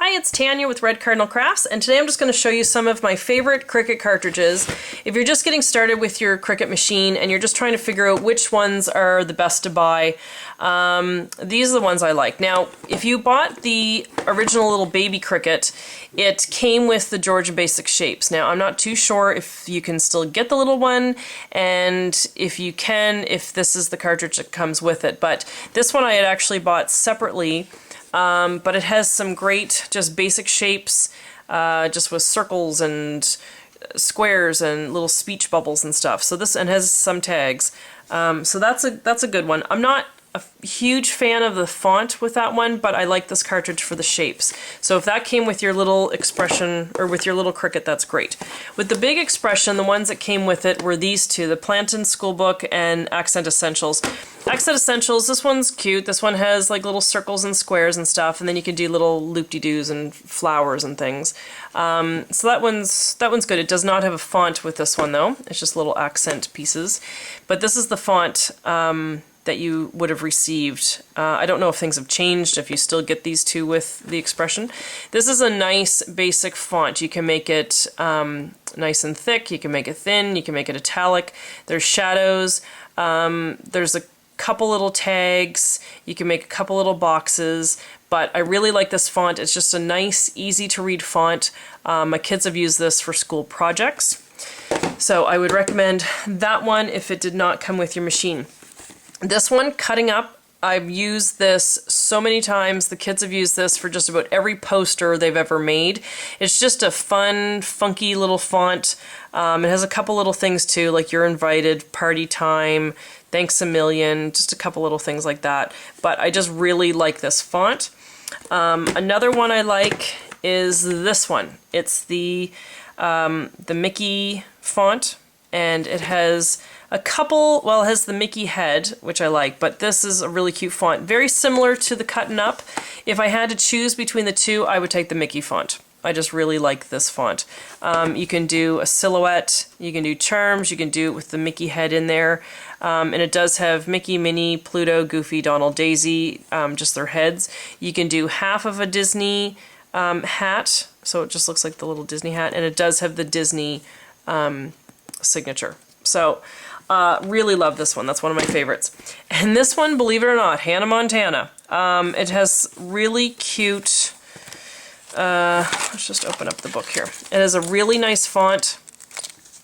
Hi, it's Tanya with Red Cardinal Crafts, and today I'm just going to show you some of my favorite Cricut cartridges. If you're just getting started with your Cricut machine and you're just trying to figure out which ones are the best to buy, these are the ones I like. Now, if you bought the original little baby Cricut, it came with the Georgia Basic shapes. Now, I'm not too sure if you can still get the little one, and if you can, if this is the cartridge that comes with it. But this one I had actually bought separately. But it has some great just basic shapes, just with circles and squares and little speech bubbles and stuff. So this, and has some tags. So that's a good one. I'm not a huge fan of the font with that one, but I like this cartridge for the shapes. So if that came with your little expression, or with your little Cricut, that's great. With the big expression, the ones that came with it were these two, the Plantain Schoolbook and Accent Essentials. Accent Essentials, this one's cute. This one has like little circles and squares and stuff, and then you can do little loop-de-doos and flowers and things. So that one's good. It does not have a font with this one though. It's just little accent pieces. But this is the font that you would have received. I don't know if things have changed, if you still get these two with the expression. This is a nice basic font. You can make it nice and thick, you can make it thin, you can make it italic. There's shadows, there's a couple little tags, you can make a couple little boxes, but I really like this font. It's just a nice, easy to read font. My kids have used this for school projects, so I would recommend that one if it did not come with your machine. This one, cutting up, I've used this so many times. The kids have used this for just about every poster they've ever made. It's just a fun, funky little font. It has a couple little things too, like You're Invited, Party Time, Thanks a Million, just a couple little things like that. But I just really like this font. Another one I like is this one. It's the Mickey font, and it has a couple, well, it has the Mickey head, which I like, but this is a really cute font. Very similar to the Cut and Up. If I had to choose between the two, I would take the Mickey font. I just really like this font. You can do a silhouette, you can do charms, you can do it with the Mickey head in there. And it does have Mickey, Minnie, Pluto, Goofy, Donald, Daisy, just their heads. You can do half of a Disney hat, so it just looks like the little Disney hat, and it does have the Disney signature. So, really love this one. That's one of my favorites. And this one, believe it or not, Hannah Montana. It has really cute, let's just open up the book here. It has a really nice font.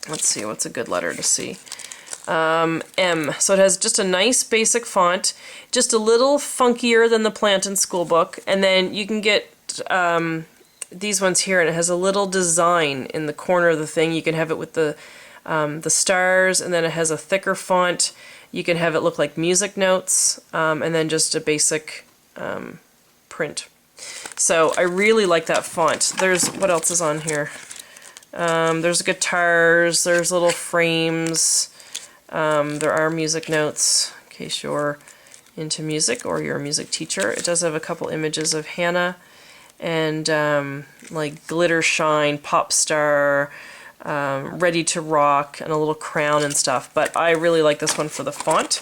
Let's see, what's a good letter to see? M. So it has just a nice basic font, just a little funkier than the Plantain Schoolbook. And then you can get these ones here, and it has a little design in the corner of the thing. You can have it with the stars, and then it has a thicker font. You can have it look like music notes, and then just a basic print. So I really like that font. There's, what else is on here? There's guitars, there's little frames, there are music notes, in case you're into music or you're a music teacher. It does have a couple images of Hannah, and like glitter shine, pop star, ready to rock, and a little crown and stuff. But I really like this one for the font.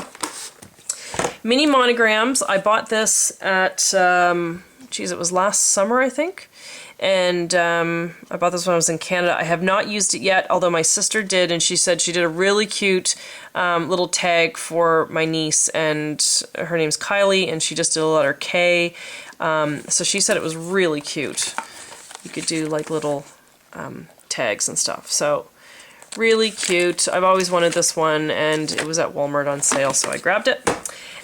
Mini Monograms. I bought this at, geez, it was last summer, I think. And I bought this when I was in Canada. I have not used it yet, although my sister did, and she said she did a really cute little tag for my niece, and her name's Kylie, and she just did a letter K. So she said it was really cute. You could do like little tags and stuff. So really cute. I've always wanted this one, and it was at Walmart on sale, so I grabbed it.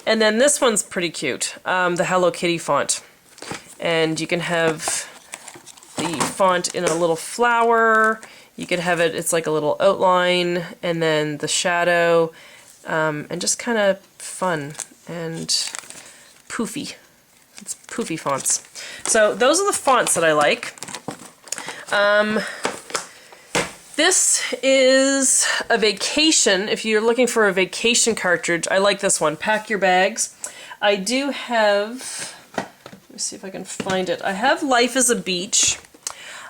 And then this one's pretty cute, the Hello Kitty font. And you can have the font in a little flower. You could have it, it's like a little outline, and then the shadow, and just kind of fun and poofy. It's poofy fonts. So those are the fonts that I like. This is a vacation. If you're looking for a vacation cartridge, I like this one. Pack Your Bags. I do have, let me see if I can find it. I have Life is a Beach,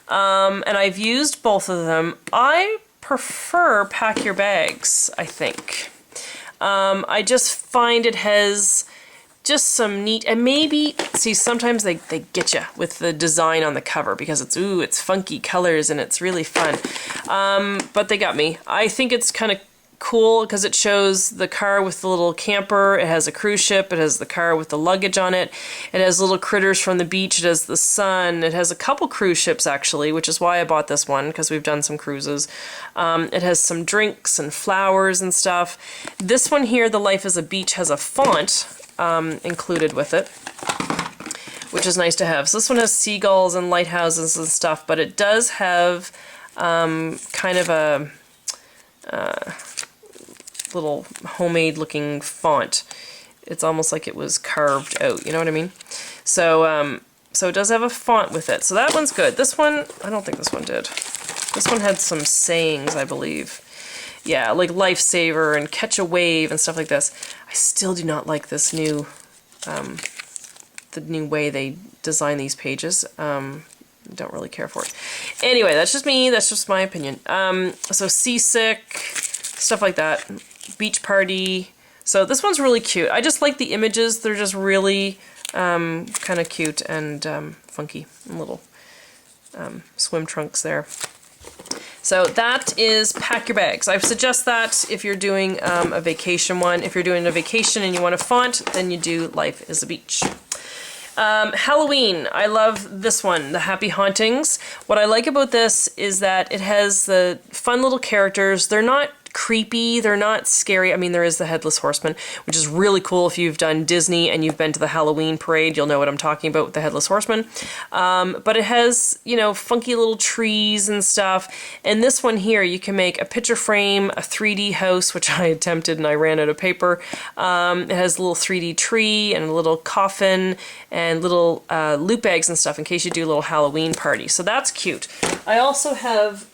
and I've used both of them. I prefer Pack Your Bags, I think. I just find it has just some neat, and maybe, see, sometimes they get you with the design on the cover because it's funky colors and it's really fun. But they got me. I think it's kind of cool because it shows the car with the little camper, it has a cruise ship, it has the car with the luggage on it, it has little critters from the beach, it has the sun, it has a couple cruise ships actually, which is why I bought this one because we've done some cruises. It has some drinks and flowers and stuff. This one here, The Life is a Beach, has a font included with it, which is nice to have. So this one has seagulls and lighthouses and stuff, but it does have kind of a little homemade looking font. It's almost like it was carved out, you know what I mean? So so it does have a font with it. So that one's good. This one, I don't think this one did. This one had some sayings, I believe. Yeah, like lifesaver and catch a wave and stuff like this. I still do not like this new, the new way they design these pages. Don't really care for it. Anyway, that's just me. That's just my opinion. So seasick, stuff like that. Beach party. So this one's really cute. I just like the images. They're just really kind of cute and funky. And little swim trunks there. So that is Pack Your Bags. I suggest that if you're doing a vacation one. If you're doing a vacation and you want a font, then you do Life is a Beach. Halloween. I love this one, the Happy Hauntings. What I like about this is that it has the fun little characters. They're not creepy, they're not scary. I mean, there is the Headless Horseman, which is really cool. If you've done Disney and you've been to the Halloween parade, you'll know what I'm talking about with the Headless Horseman. But it has, you know, funky little trees and stuff. And this one here, you can make a picture frame, a 3D house, which I attempted and I ran out of paper. It has a little 3D tree and a little coffin and little loot bags and stuff in case you do a little Halloween party. So that's cute. I also have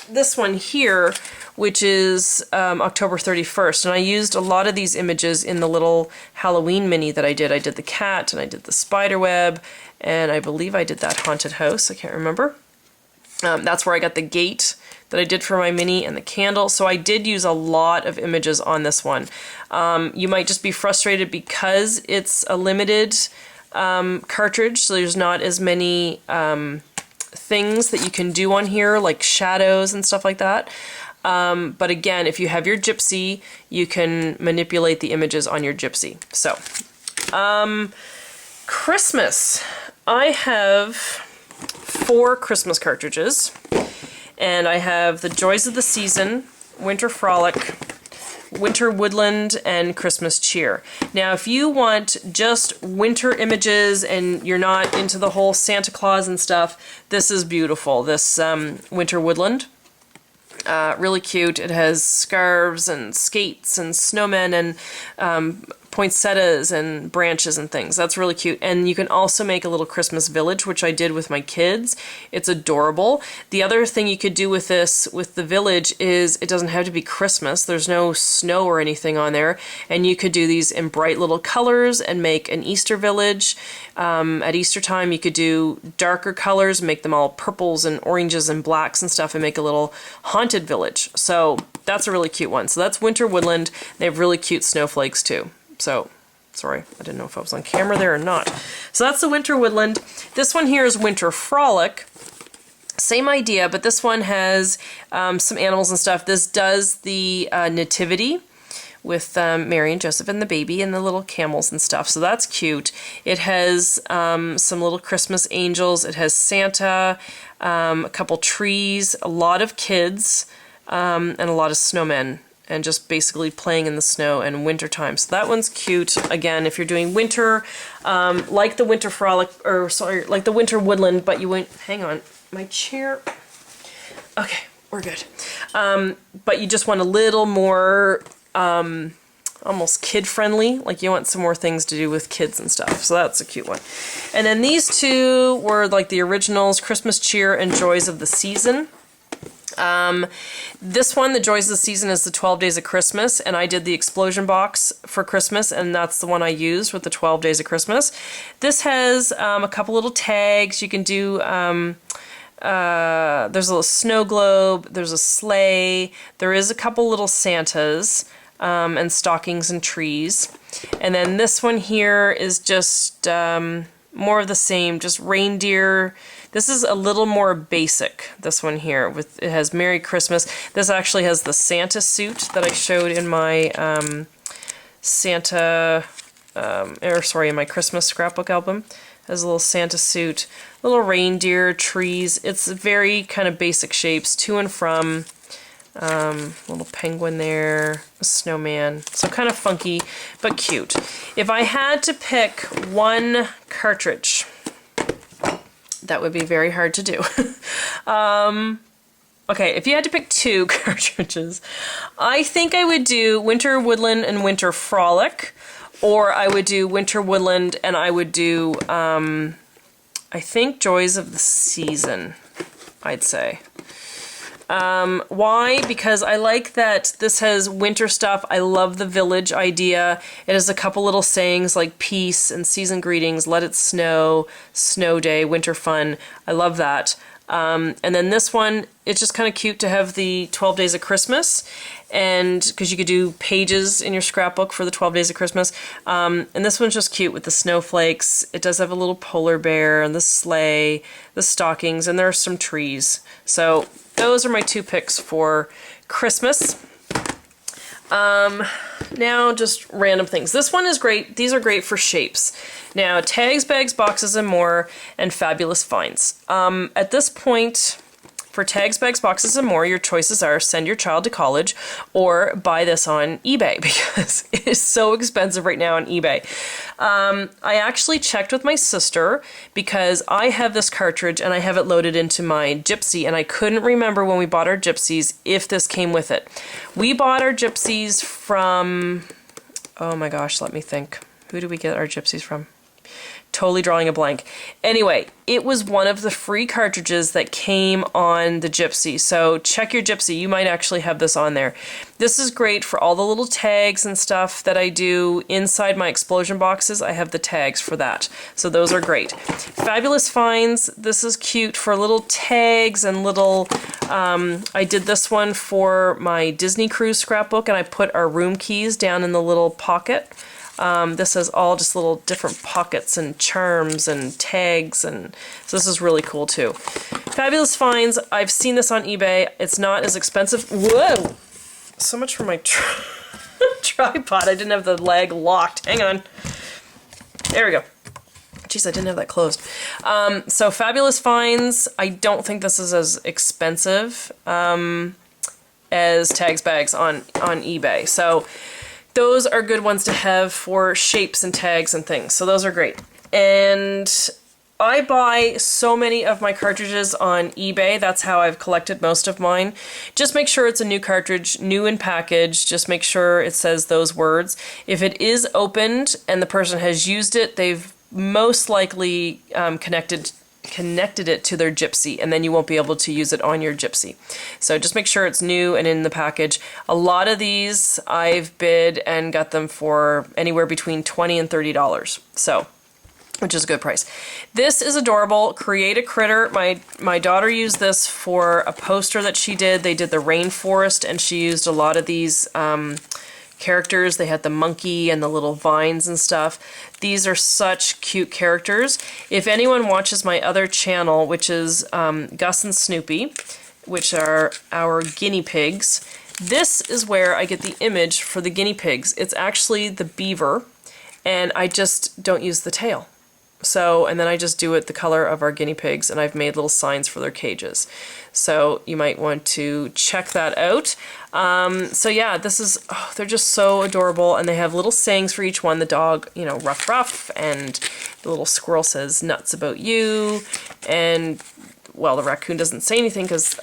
this one here, which is October 31st. And I used a lot of these images in the little Halloween mini that I did. I did the cat, and I did the spider web, and I believe I did that haunted house. I can't remember. That's where I got the gate that I did for my mini and the candle. So I did use a lot of images on this one. You might just be frustrated because it's a limited cartridge, so there's not as many things that you can do on here, like shadows and stuff like that. But again, if you have your Gypsy, you can manipulate the images on your Gypsy. So, Christmas. I have 4 Christmas cartridges, and I have the Joys of the Season, Winter Frolic, Winter Woodland, and Christmas Cheer. Now, if you want just winter images and you're not into the whole Santa Claus and stuff, this is beautiful. This Winter Woodland. Really cute. It has scarves and skates and snowmen and poinsettias and branches and things. That's really cute. And you can also make a little Christmas village, which I did with my kids. It's adorable. The other thing you could do with this, with the village, is it doesn't have to be Christmas. There's no snow or anything on there. And you could do these in bright little colors and make an Easter village. At Easter time, you could do darker colors, make them all purples and oranges and blacks and stuff, and make a little haunted village. So that's a really cute one. So that's Winter Woodland. They have really cute snowflakes too. So, sorry, I didn't know if I was on camera there or not. So that's the Winter Woodland. This one here is Winter Frolic. Same idea, but this one has some animals and stuff. This does the Nativity with Mary and Joseph and the baby and the little camels and stuff. So that's cute. It has some little Christmas angels. It has Santa, a couple trees, a lot of kids, and a lot of snowmen. And just basically playing in the snow and winter time. So that one's cute. Again, if you're doing winter, like the Winter Frolic, or sorry, like the Winter Woodland, but you went, hang on, my chair. Okay, we're good. But you just want a little more, almost kid-friendly. Like you want some more things to do with kids and stuff. So that's a cute one. And then these two were like the originals, Christmas Cheer and Joys of the Season. This one, the Joys of the Season, is the 12 Days of Christmas, and I did the explosion box for Christmas, and that's the one I used with the 12 Days of Christmas. This has a couple little tags. You can do, there's a little snow globe, there's a sleigh, there is a couple little Santas. and stockings and trees. And then this one here is just more of the same, just reindeer. This is a little more basic, this one here. It has Merry Christmas. This actually has the Santa suit that I showed in my in my Christmas scrapbook album. It has a little Santa suit, little reindeer, trees. It's very kind of basic shapes, to and from. Little penguin there, a snowman. So kind of funky, but cute. If I had to pick one cartridge, that would be very hard to do. Okay, if you had to pick two cartridges, I think I would do Winter Woodland and Winter Frolic, or I would do Winter Woodland and I would do, I think Joys of the Season, I'd say. Why? Because I like that this has winter stuff. I love the village idea. It has a couple little sayings like peace and season greetings, let it snow, snow day, winter fun. I love that. And then this one, it's just kind of cute to have the 12 Days of Christmas, and because you could do pages in your scrapbook for the 12 Days of Christmas. And this one's just cute with the snowflakes. It does have a little polar bear and the sleigh, the stockings, and there are some trees. So those are my two picks for Christmas. Now just random things. This one is great. These are great for shapes. Now, tags, bags, boxes, and more, and fabulous finds. At this point, for tags, bags, boxes, and more, your choices are send your child to college or buy this on eBay, because it is so expensive right now on eBay. I actually checked with my sister because I have this cartridge and I have it loaded into my Gypsy, and I couldn't remember when we bought our Gypsies if this came with it. We bought our Gypsies from, oh my gosh, let me think. Who did we get our Gypsies from? Totally drawing a blank. Anyway, it was one of the free cartridges that came on the Gypsy. So check your Gypsy. You might actually have this on there. This is great for all the little tags and stuff that I do inside my explosion boxes. I have the tags for that. So those are great. Fabulous finds. This is cute for little tags and little, I did this one for my Disney Cruise scrapbook, and I put our room keys down in the little pocket. This has all just little different pockets and charms and tags, and so this is really cool too. Fabulous finds. I've seen this on eBay. It's not as expensive. Whoa! So much for my tripod. I didn't have the leg locked. Hang on. There we go. Jeez, I didn't have that closed. So fabulous finds. I don't think this is as expensive as tags bags on eBay. So those are good ones to have for shapes and tags and things. So those are great. And I buy so many of my cartridges on eBay. That's how I've collected most of mine. Just make sure it's a new cartridge, new in package. Just make sure it says those words. If it is opened and the person has used it, they've most likely connected it to their Gypsy, and then you won't be able to use it on your Gypsy. So just make sure it's new and in the package. A lot of these I've bid and got them for anywhere between $20 and $30. So, which is a good price. This is adorable. Create a Critter. My daughter used this for a poster that she did. They did the rainforest, and she used a lot of these characters. They had the monkey and the little vines and stuff. These are such cute characters. If anyone watches my other channel, which is Gus and Snoopy, which are our guinea pigs, this is where I get the image for the guinea pigs. It's actually the beaver, and I just don't use the tail. So, and then I just do it the color of our guinea pigs, and I've made little signs for their cages. So you might want to check that out. So yeah, this is, oh, they're just so adorable, and they have little sayings for each one. The dog, you know, ruff ruff, and the little squirrel says nuts about you, and well, the raccoon doesn't say anything because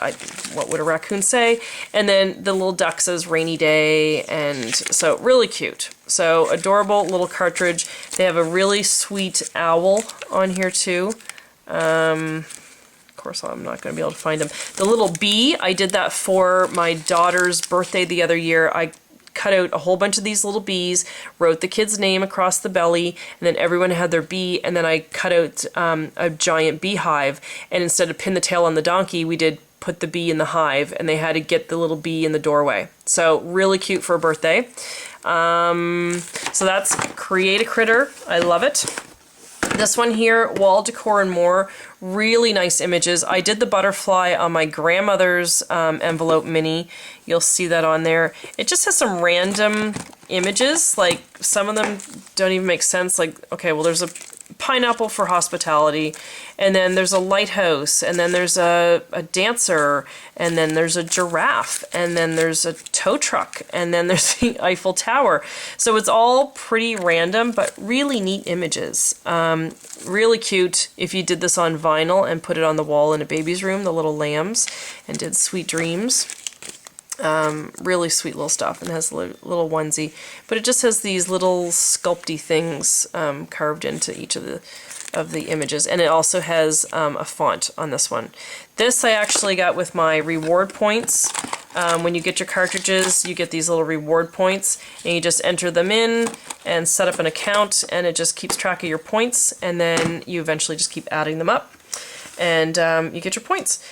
what would a raccoon say? And then the little duck says rainy day, and so really cute. So adorable little cartridge. They have a really sweet owl on here too. Of course, I'm not going to be able to find him. The little bee, I did that for my daughter's birthday the other year. I cut out a whole bunch of these little bees, wrote the kid's name across the belly, and then everyone had their bee, and then I cut out a giant beehive, and instead of pin the tail on the donkey, we did put the bee in the hive, and they had to get the little bee in the doorway. So really cute for a birthday. So that's Create a Critter. I love it. This one here, Wall Decor and More, really nice images. I did the butterfly on my grandmother's envelope mini. You'll see that on there. It just has some random images, like some of them don't even make sense. Like, okay, well there's a pineapple for hospitality, and then there's a lighthouse, and then there's a dancer, and then there's a giraffe, and then there's a tow truck, and then there's the Eiffel Tower. So it's all pretty random, but really neat images. Really cute if you did this on vinyl and put it on the wall in a baby's room, the little lambs, and did Sweet Dreams. Really sweet little stuff, and has a little onesie, but it just has these little sculpty things carved into each of the images, and it also has a font on this one. This I actually got with my reward points. When you get your cartridges, you get these little reward points, and you just enter them in and set up an account, and it just keeps track of your points, and then you eventually just keep adding them up, and you get your points.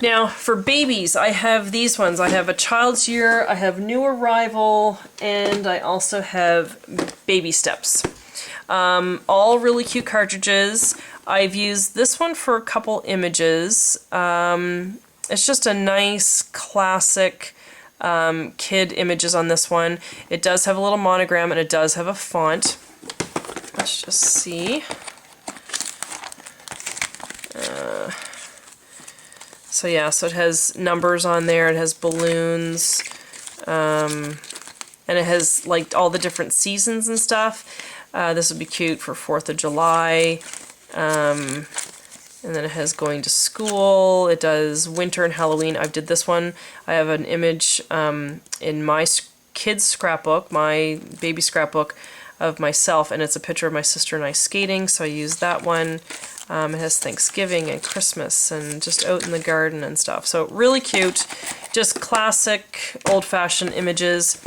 Now, for babies, I have these ones. I have a Child's Year, I have New Arrival, and I also have Baby Steps. All really cute cartridges. I've used this one for a couple images. It's just a nice, classic kid images on this one. It does have a little monogram, and it does have a font. Let's just see. So yeah, so it has numbers on there, it has balloons, and it has like all the different seasons and stuff. This would be cute for 4th of July. And then it has going to school, it does winter and Halloween. I did this one. I have an image in my kids scrapbook, my baby scrapbook, of myself, and it's a picture of my sister and I skating, so I used that one. It has Thanksgiving and Christmas and just out in the garden and stuff. So really cute, just classic old-fashioned images.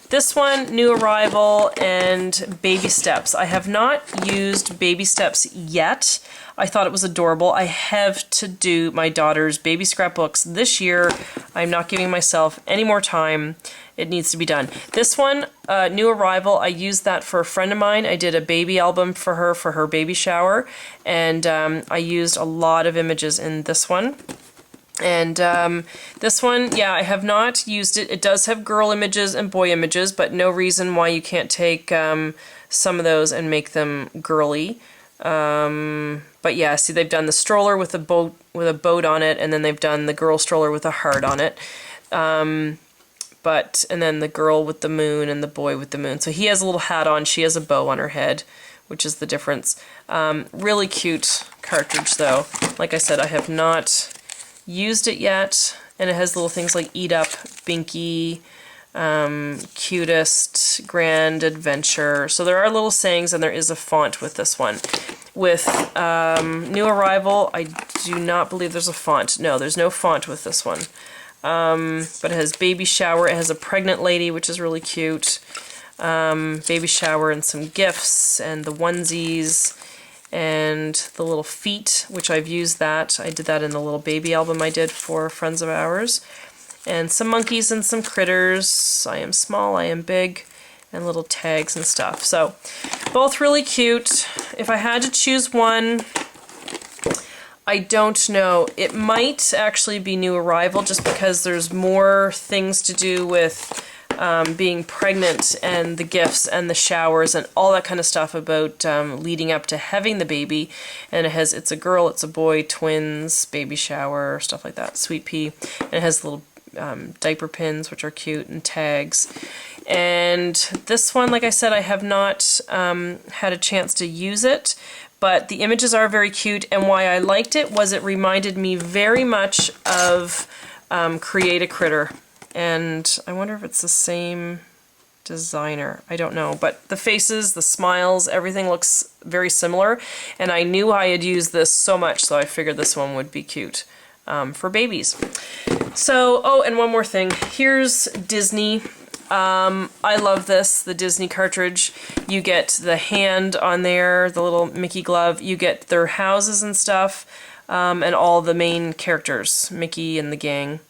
This one, New Arrival and Baby Steps. I have not used Baby Steps yet. I thought it was adorable. I have to do my daughter's baby scrapbooks this year. I'm not giving myself any more time. It needs to be done. This one, New Arrival, I used that for a friend of mine. I did a baby album for her baby shower, and I used a lot of images in this one. And this one, yeah, I have not used it. It does have girl images and boy images, but no reason why you can't take some of those and make them girly. But yeah, see, they've done the stroller with a boat on it, and then they've done the girl stroller with a heart on it. And then the girl with the moon and the boy with the moon. So he has a little hat on, she has a bow on her head, which is the difference. Really cute cartridge though. Like I said, I have not used it yet, and it has little things like Eat Up, Binky, Cutest, Grand Adventure. So there are little sayings, and there is a font with this one. With New Arrival, I do not believe there's a font. No, there's no font with this one. But it has Baby Shower, it has a pregnant lady, which is really cute. Baby Shower and some gifts, and the onesies, and the little feet, which I've used that. I did that in the little baby album I did for friends of ours. And some monkeys and some critters. I am small, I am big, and little tags and stuff. So, both really cute. If I had to choose one, I don't know. It might actually be New Arrival, just because there's more things to do with being pregnant and the gifts and the showers and all that kind of stuff about leading up to having the baby. And it's a girl, it's a boy, twins, baby shower, stuff like that, sweet pea. And it has little diaper pins, which are cute, and tags. And this one, like I said, I have not had a chance to use it, but the images are very cute, and why I liked it was it reminded me very much of Create a Critter. And I wonder if it's the same designer. I don't know, but the faces, the smiles, everything looks very similar, and I knew I had used this so much, so I figured this one would be cute for babies. So, oh, and one more thing. Here's Disney. I love this, the Disney cartridge. You get the hand on there, the little Mickey glove. You get their houses and stuff. and all the main characters, Mickey and the gang.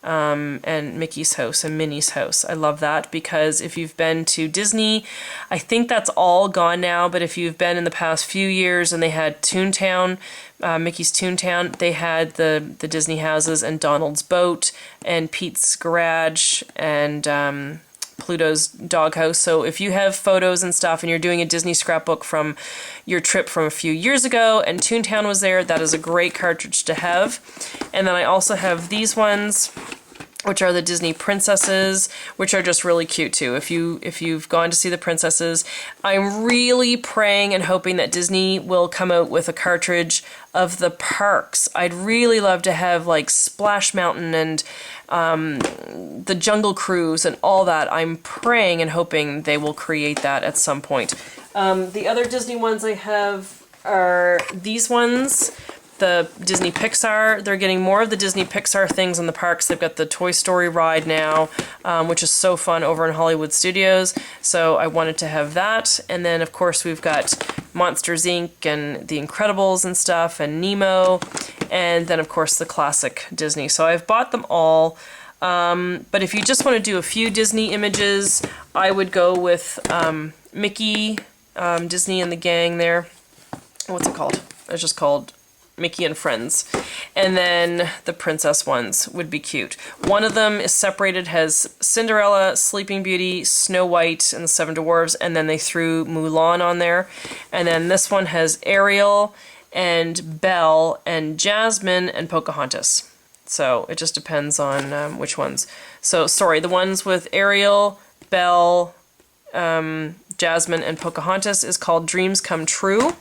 And Mickey's house and Minnie's house. I love that because if you've been to Disney, I think that's all gone now, but if you've been in the past few years and they had Toontown, Mickey's Toontown, they had the Disney houses and Donald's boat and Pete's garage and Pluto's doghouse. So if you have photos and stuff and you're doing a Disney scrapbook from your trip from a few years ago and Toontown was there, that is a great cartridge to have. And then I also have these ones, which are the Disney princesses, which are just really cute too. If you've gone to see the princesses, I'm really praying and hoping that Disney will come out with a cartridge of the parks. I'd really love to have like Splash Mountain and the Jungle Cruise and all that. I'm praying and hoping they will create that at some point. The other Disney ones I have are these ones. The Disney Pixar, they're getting more of the Disney Pixar things in the parks. They've got the Toy Story ride now, which is so fun over in Hollywood Studios. So I wanted to have that. And then, of course, we've got Monsters, Inc. and The Incredibles and stuff, and Nemo. And then, of course, the classic Disney. So I've bought them all. But if you just want to do a few Disney images, I would go with Mickey, Disney and the gang there. What's it called? It's just called Mickey and Friends. And then the princess ones would be cute. One of them is separated, has Cinderella, Sleeping Beauty, Snow White, and the Seven Dwarfs, and then they threw Mulan on there. And then this one has Ariel and Belle and Jasmine and Pocahontas. So it just depends on which ones. So sorry, the ones with Ariel, Belle, Jasmine, and Pocahontas is called Dreams Come True.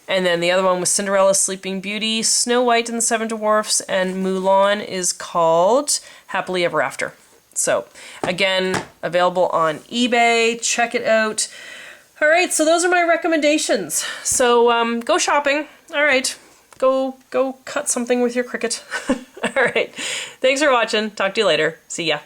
And then the other one was Cinderella, Sleeping Beauty, Snow White and the Seven Dwarfs, and Mulan is called Happily Ever After. So, again, available on eBay. Check it out. All right, so those are my recommendations. So, go shopping. All right, go cut something with your Cricut. All right, thanks for watching. Talk to you later. See ya.